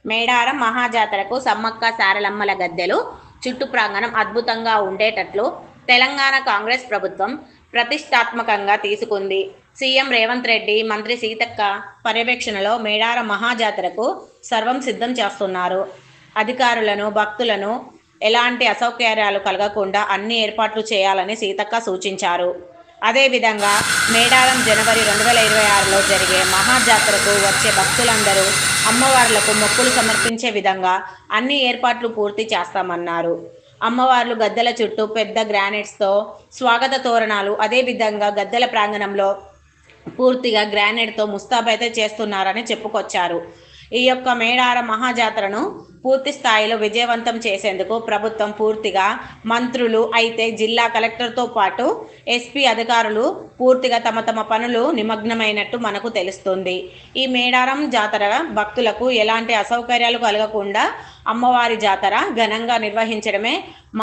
మేడారం మహాజాతరకు సమ్మక్క సారలమ్మల గద్దెలు చుట్టు ప్రాంగణం అద్భుతంగా ఉండేటట్లు తెలంగాణ కాంగ్రెస్ ప్రభుత్వం ప్రతిష్టాత్మకంగా తీసుకుంది. సీఎం రేవంత్ రెడ్డి, మంత్రి సీతక్క పర్యవేక్షణలో మేడారం మహాజాతరకు సర్వం సిద్ధం చేస్తున్నారు. అధికారులను, భక్తులను ఎలాంటి అసౌకర్యాలు కలగకుండా అన్ని ఏర్పాట్లు చేయాలని సీతక్క సూచించారు. అదేవిధంగా మేడారం జనవరి 2026లో జరిగే మహాజాతరకు వచ్చే భక్తులందరూ అమ్మవార్లకు మొక్కులు సమర్పించే విధంగా అన్ని ఏర్పాట్లు పూర్తి చేస్తామన్నారు. అమ్మవార్లు గద్దెల చుట్టూ పెద్ద గ్రానైట్స్తో స్వాగత తోరణాలు, అదేవిధంగా గద్దెల ప్రాంగణంలో పూర్తిగా గ్రానైట్తో ముస్తాబైతే చేస్తున్నారని చెప్పుకొచ్చారు. ఈ యొక్క మేడారం మహాజాతరను పూర్తి స్థాయిలో విజయవంతం చేసేందుకు ప్రభుత్వం పూర్తిగా మంత్రులు, అయితే జిల్లా కలెక్టర్తో పాటు ఎస్పీ అధికారులు పూర్తిగా తమ తమ పనులు నిమగ్నమైనట్టు మనకు తెలుస్తుంది. ఈ మేడారం జాతర భక్తులకు ఎలాంటి అసౌకర్యాలు కలగకుండా అమ్మవారి జాతర ఘనంగా నిర్వహించడమే